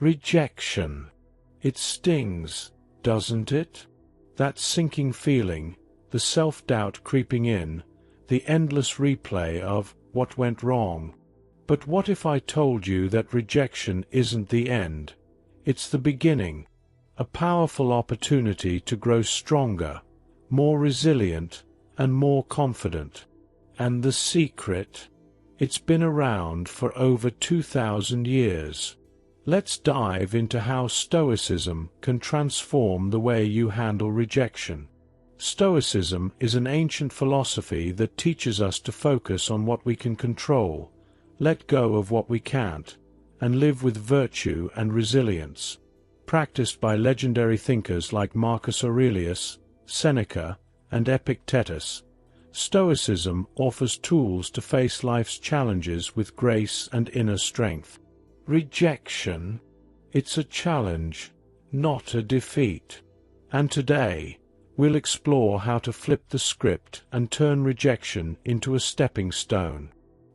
Rejection. It stings, doesn't it? That sinking feeling, the self-doubt creeping in, the endless replay of what went wrong. But what if I told you that rejection isn't the end? It's the beginning, a powerful opportunity to grow stronger, more resilient, and more confident. And the secret? It's been around for over 2,000 years. Let's dive into how Stoicism can transform the way you handle rejection. Stoicism is an ancient philosophy that teaches us to focus on what we can control, let go of what we can't, and live with virtue and resilience. Practiced by legendary thinkers like Marcus Aurelius, Seneca, and Epictetus, Stoicism offers tools to face life's challenges with grace and inner strength. Rejection. It's a challenge, not a defeat. And today, we'll explore how to flip the script and turn rejection into a stepping stone.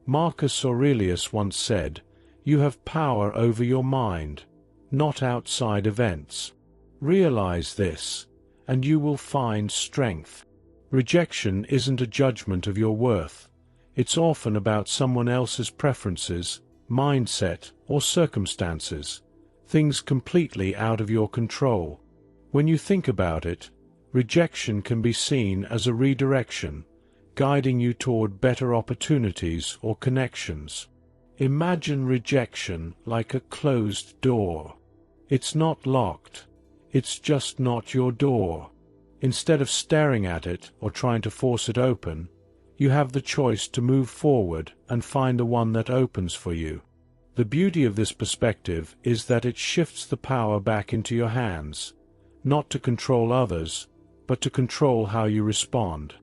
Marcus Aurelius once said, "You have power over your mind, not outside events." Realize this, and you will find strength. Rejection isn't a judgment of your worth. It's often about someone else's preferences, mindset, or circumstances, things completely out of your control. When you think about it, rejection can be seen as a redirection, guiding you toward better opportunities or connections. Imagine rejection like a closed door. It's not locked. It's just not your door. Instead of staring at it or trying to force it open, you have the choice to move forward and find the one that opens for you. The beauty of this perspective is that it shifts the power back into your hands, not to control others, but to control how you respond.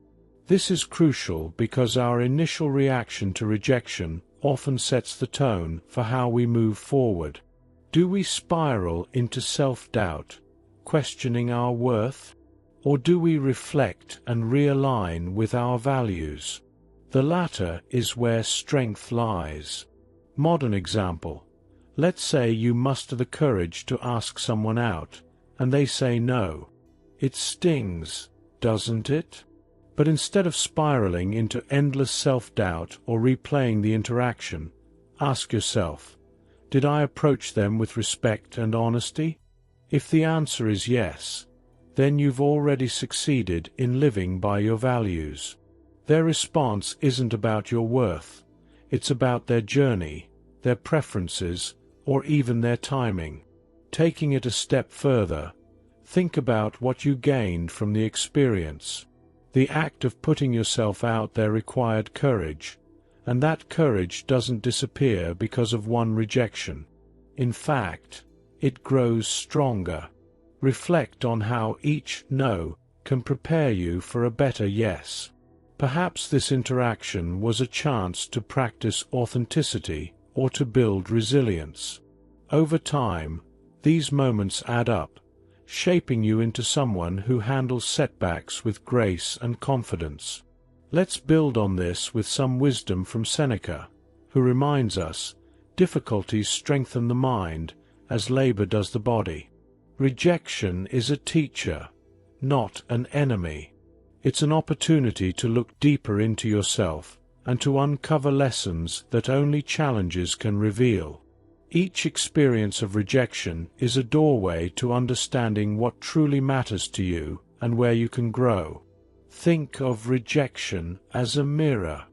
This is crucial because our initial reaction to rejection often sets the tone for how we move forward. Do we spiral into self-doubt, questioning our worth? Or do we reflect and realign with our values? The latter is where strength lies. Modern example. Let's say you muster the courage to ask someone out, and they say no. It stings, doesn't it? But instead of spiraling into endless self-doubt or replaying the interaction, ask yourself, did I approach them with respect and honesty? If the answer is yes, then you've already succeeded in living by your values. Their response isn't about your worth, it's about their journey, their preferences, or even their timing. Taking it a step further, think about what you gained from the experience. The act of putting yourself out there required courage, and that courage doesn't disappear because of one rejection. In fact, it grows stronger. Reflect on how each no can prepare you for a better yes. Perhaps this interaction was a chance to practice authenticity or to build resilience. Over time, these moments add up, shaping you into someone who handles setbacks with grace and confidence. Let's build on this with some wisdom from Seneca, who reminds us, difficulties strengthen the mind as labor does the body. Rejection is a teacher, not an enemy. It's an opportunity to look deeper into yourself and to uncover lessons that only challenges can reveal. Each experience of rejection is a doorway to understanding what truly matters to you and where you can grow. Think of rejection as a mirror.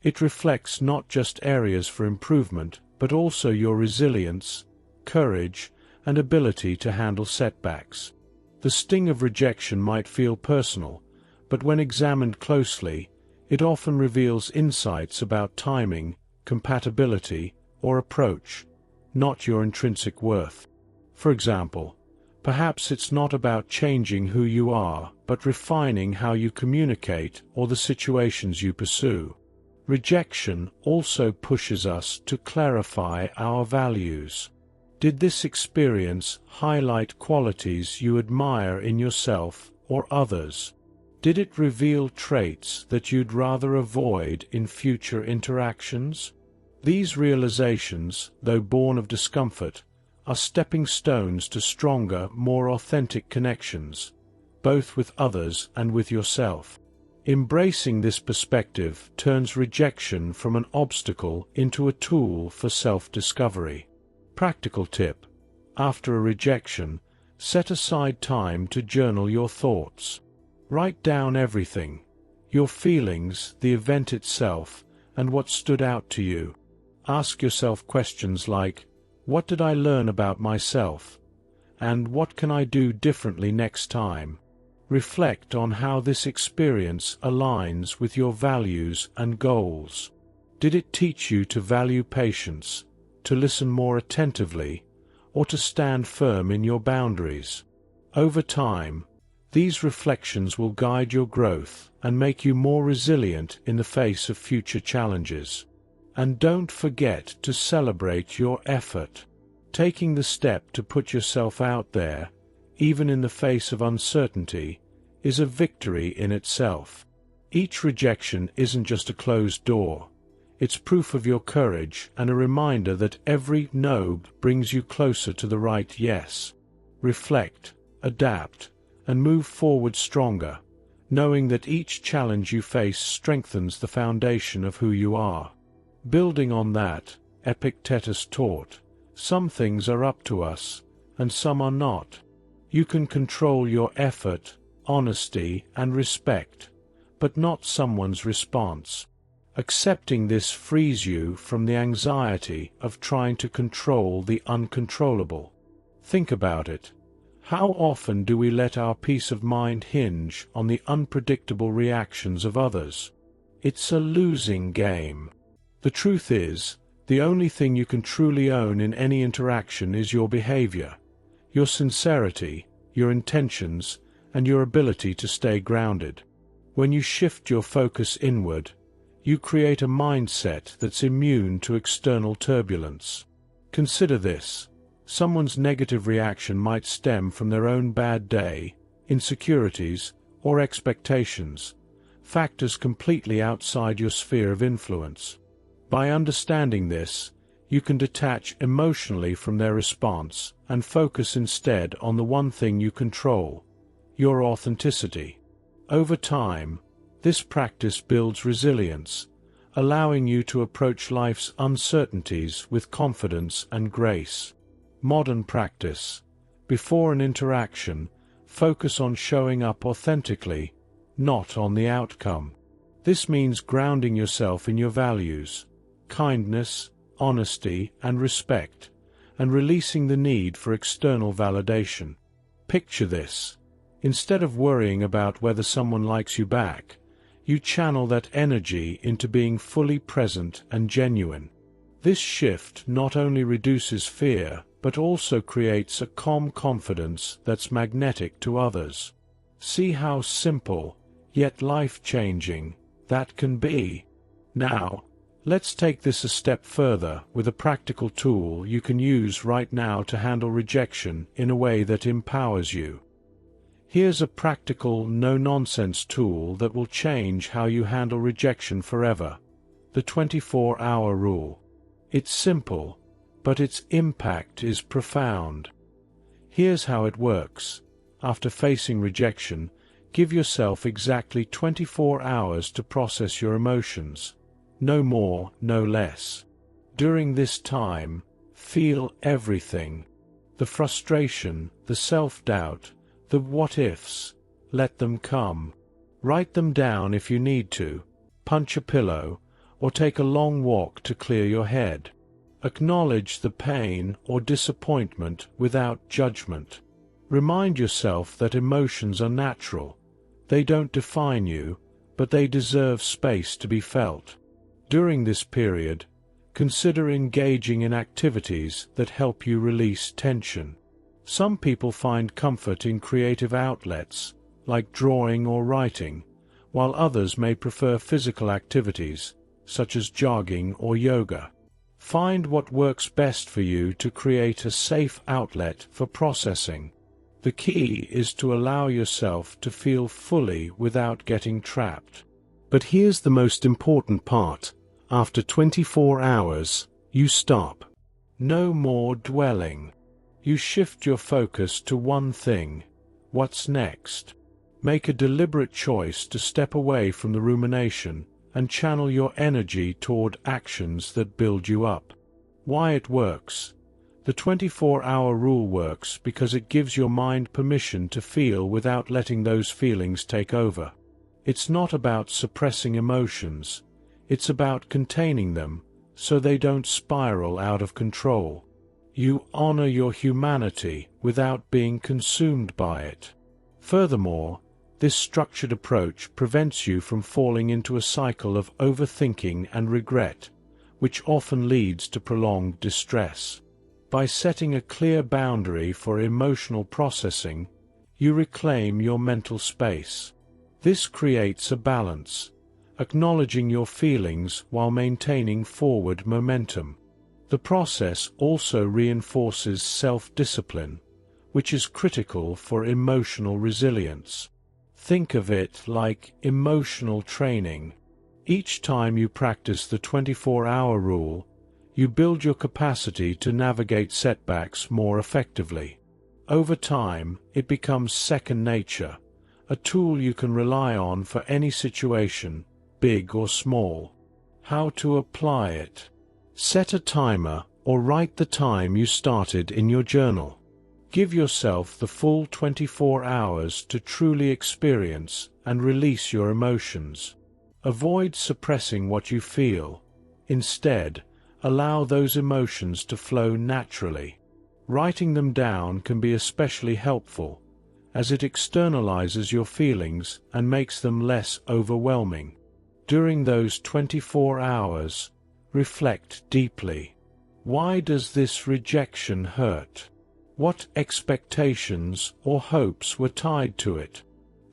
It reflects not just areas for improvement, but also your resilience, courage, and ability to handle setbacks. The sting of rejection might feel personal, but when examined closely, it often reveals insights about timing, compatibility, or approach, not your intrinsic worth. For example, perhaps it's not about changing who you are, but refining how you communicate or the situations you pursue. Rejection also pushes us to clarify our values. Did this experience highlight qualities you admire in yourself or others? Did it reveal traits that you'd rather avoid in future interactions? These realizations, though born of discomfort, are stepping stones to stronger, more authentic connections, both with others and with yourself. Embracing this perspective turns rejection from an obstacle into a tool for self-discovery. Practical tip: after a rejection, set aside time to journal your thoughts. Write down everything: your feelings, the event itself, and what stood out to you. Ask yourself questions like, what did I learn about myself? And what can I do differently next time? Reflect on how this experience aligns with your values and goals. Did it teach you to value patience, to listen more attentively, or to stand firm in your boundaries? Over time, these reflections will guide your growth and make you more resilient in the face of future challenges. And don't forget to celebrate your effort. Taking the step to put yourself out there, even in the face of uncertainty, is a victory in itself. Each rejection isn't just a closed door. It's proof of your courage and a reminder that every no brings you closer to the right yes. Reflect, adapt, and move forward stronger, knowing that each challenge you face strengthens the foundation of who you are. Building on that, Epictetus taught, some things are up to us, and some are not. You can control your effort, honesty, and respect, but not someone's response. Accepting this frees you from the anxiety of trying to control the uncontrollable. Think about it. How often do we let our peace of mind hinge on the unpredictable reactions of others? It's a losing game. The truth is, the only thing you can truly own in any interaction is your behavior, your sincerity, your intentions, and your ability to stay grounded. When you shift your focus inward, you create a mindset that's immune to external turbulence. Consider this: someone's negative reaction might stem from their own bad day, insecurities, or expectations, factors completely outside your sphere of influence. By understanding this, you can detach emotionally from their response and focus instead on the one thing you control: your authenticity. Over time, this practice builds resilience, allowing you to approach life's uncertainties with confidence and grace. Modern practice: before an interaction, focus on showing up authentically, not on the outcome. This means grounding yourself in your values, kindness, honesty, and respect, and releasing the need for external validation. Picture this: instead of worrying about whether someone likes you back, you channel that energy into being fully present and genuine. This shift not only reduces fear, but also creates a calm confidence that's magnetic to others. See how simple, yet life-changing, that can be. Now, let's take this a step further with a practical tool you can use right now to handle rejection in a way that empowers you. Here's a practical, no-nonsense tool that will change how you handle rejection forever: the 24-hour rule. It's simple, but its impact is profound. Here's how it works. After facing rejection, give yourself exactly 24 hours to process your emotions. No more, no less. During this time, feel everything: the frustration, the self-doubt, the what-ifs. Let them come. Write them down if you need to, punch a pillow, or take a long walk to clear your head. Acknowledge the pain or disappointment without judgment. Remind yourself that emotions are natural. They don't define you, but they deserve space to be felt. During this period, consider engaging in activities that help you release tension. Some people find comfort in creative outlets, like drawing or writing, while others may prefer physical activities, such as jogging or yoga. Find what works best for you to create a safe outlet for processing. The key is to allow yourself to feel fully without getting trapped. But here's the most important part: after 24 hours, you stop. No more dwelling. You shift your focus to one thing: what's next? Make a deliberate choice to step away from the rumination and channel your energy toward actions that build you up. Why it works? The 24-hour rule works because it gives your mind permission to feel without letting those feelings take over. It's not about suppressing emotions, it's about containing them so they don't spiral out of control. You honor your humanity without being consumed by it. Furthermore, this structured approach prevents you from falling into a cycle of overthinking and regret, which often leads to prolonged distress. By setting a clear boundary for emotional processing, you reclaim your mental space. This creates a balance, acknowledging your feelings while maintaining forward momentum. The process also reinforces self-discipline, which is critical for emotional resilience. Think of it like emotional training. Each time you practice the 24-hour rule, you build your capacity to navigate setbacks more effectively. Over time, it becomes second nature, a tool you can rely on for any situation, big or small. How to apply it? Set a timer or write the time you started in your journal. Give yourself the full 24 hours to truly experience and release your emotions. Avoid suppressing what you feel. Instead, allow those emotions to flow naturally. Writing them down can be especially helpful, as it externalizes your feelings and makes them less overwhelming. During those 24 hours, reflect deeply. Why does this rejection hurt? What expectations or hopes were tied to it?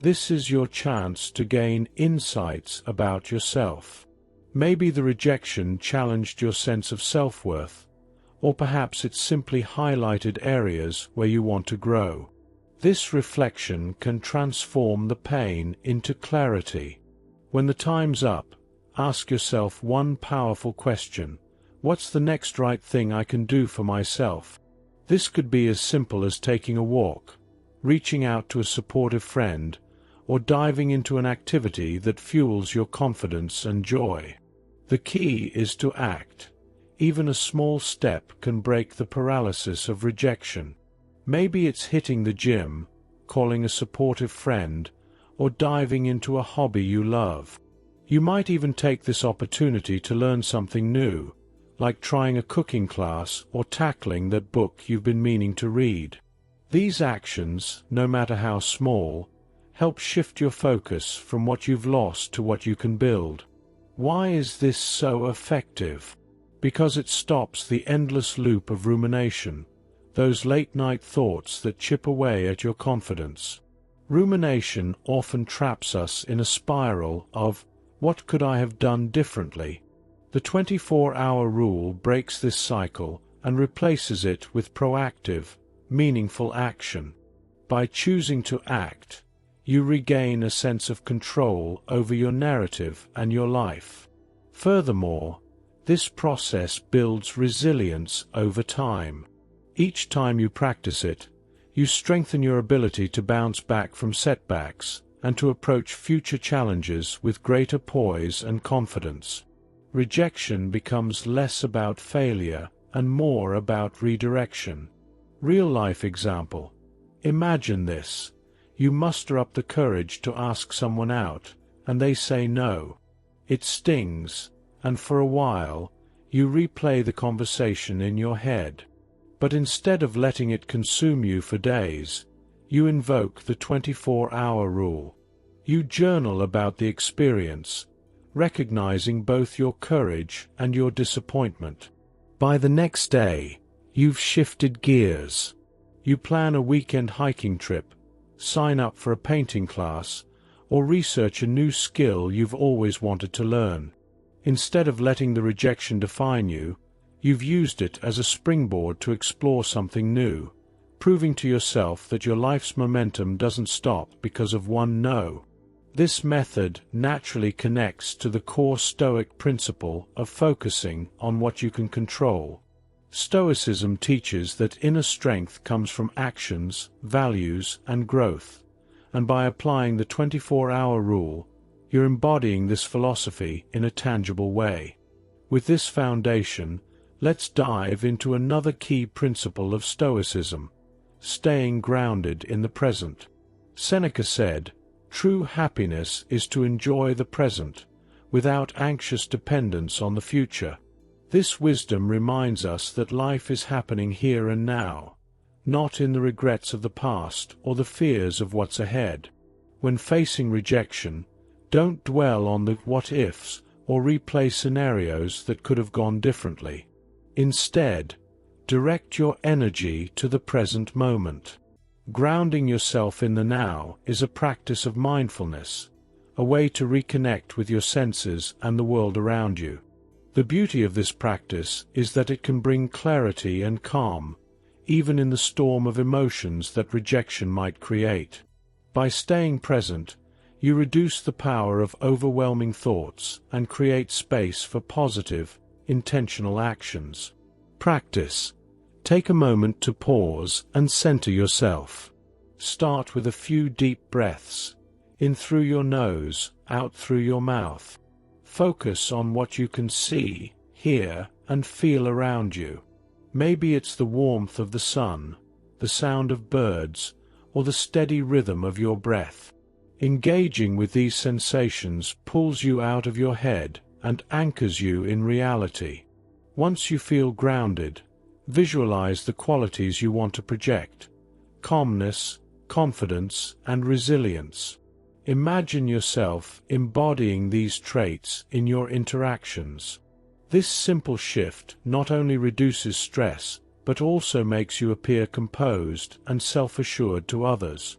This is your chance to gain insights about yourself. Maybe the rejection challenged your sense of self-worth, or perhaps it simply highlighted areas where you want to grow. This reflection can transform the pain into clarity. When the time's up, ask yourself one powerful question: what's the next right thing I can do for myself? This could be as simple as taking a walk, reaching out to a supportive friend, or diving into an activity that fuels your confidence and joy. The key is to act. Even a small step can break the paralysis of rejection. Maybe it's hitting the gym, calling a supportive friend, or diving into a hobby you love. You might even take this opportunity to learn something new, like trying a cooking class or tackling that book you've been meaning to read. These actions, no matter how small, help shift your focus from what you've lost to what you can build. Why is this so effective? Because it stops the endless loop of rumination, those late-night thoughts that chip away at your confidence. Rumination often traps us in a spiral of, what could I have done differently? The 24-hour rule breaks this cycle and replaces it with proactive, meaningful action. By choosing to act, you regain a sense of control over your narrative and your life. Furthermore, this process builds resilience over time. Each time you practice it, you strengthen your ability to bounce back from setbacks and to approach future challenges with greater poise and confidence. Rejection becomes less about failure and more about redirection. Real-life example. Imagine this. You muster up the courage to ask someone out, and they say no. It stings, and for a while, you replay the conversation in your head. But instead of letting it consume you for days, you invoke the 24-hour rule. You journal about the experience, recognizing both your courage and your disappointment. By the next day, you've shifted gears. You plan a weekend hiking trip, sign up for a painting class, or research a new skill you've always wanted to learn. Instead of letting the rejection define you, you've used it as a springboard to explore something new, proving to yourself that your life's momentum doesn't stop because of one no. This method naturally connects to the core Stoic principle of focusing on what you can control. Stoicism teaches that inner strength comes from actions, values, and growth, and by applying the 24-hour rule, you're embodying this philosophy in a tangible way. With this foundation, let's dive into another key principle of Stoicism: staying grounded in the present. Seneca said, "True happiness is to enjoy the present, without anxious dependence on the future." This wisdom reminds us that life is happening here and now, not in the regrets of the past or the fears of what's ahead. When facing rejection, don't dwell on the what-ifs or replay scenarios that could have gone differently. Instead, direct your energy to the present moment. Grounding yourself in the now is a practice of mindfulness, a way to reconnect with your senses and the world around you. The beauty of this practice is that it can bring clarity and calm, even in the storm of emotions that rejection might create. By staying present, you reduce the power of overwhelming thoughts and create space for positive, intentional actions. Practice. Take a moment to pause and center yourself. Start with a few deep breaths, in through your nose, out through your mouth. Focus on what you can see, hear, and feel around you. Maybe it's the warmth of the sun, the sound of birds, or the steady rhythm of your breath. Engaging with these sensations pulls you out of your head and anchors you in reality. Once you feel grounded, visualize the qualities you want to project: calmness, confidence, and resilience. Imagine yourself embodying these traits in your interactions. This simple shift not only reduces stress, but also makes you appear composed and self-assured to others.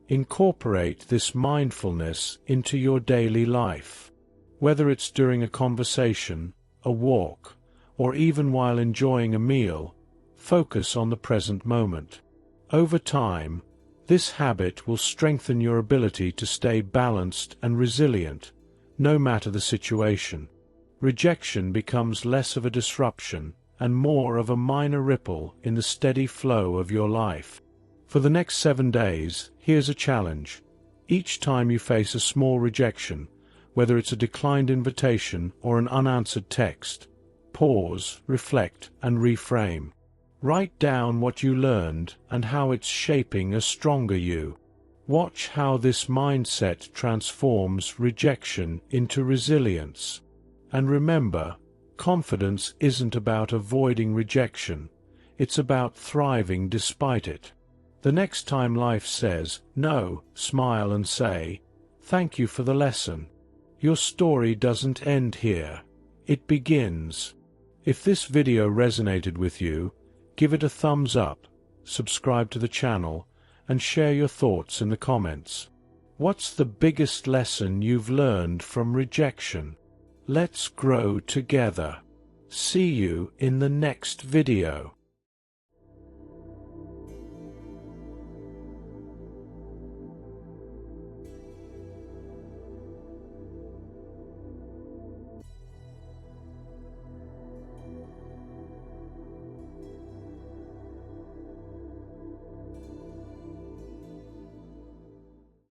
Incorporate this mindfulness into your daily life. Whether it's during a conversation, a walk, or even while enjoying a meal, focus on the present moment. Over time, this habit will strengthen your ability to stay balanced and resilient, no matter the situation. Rejection becomes less of a disruption and more of a minor ripple in the steady flow of your life. For the next 7 days, here's a challenge. Each time you face a small rejection, whether it's a declined invitation or an unanswered text, pause, reflect, and reframe. Write down what you learned and how it's shaping a stronger you. Watch how this mindset transforms rejection into resilience. And remember, confidence isn't about avoiding rejection, it's about thriving despite it. The next time life says no, smile and say, "Thank you for the lesson." Your story doesn't end here. It begins. If this video resonated with you, give it a thumbs up, subscribe to the channel, and share your thoughts in the comments. What's the biggest lesson you've learned from rejection? Let's grow together. See you in the next video.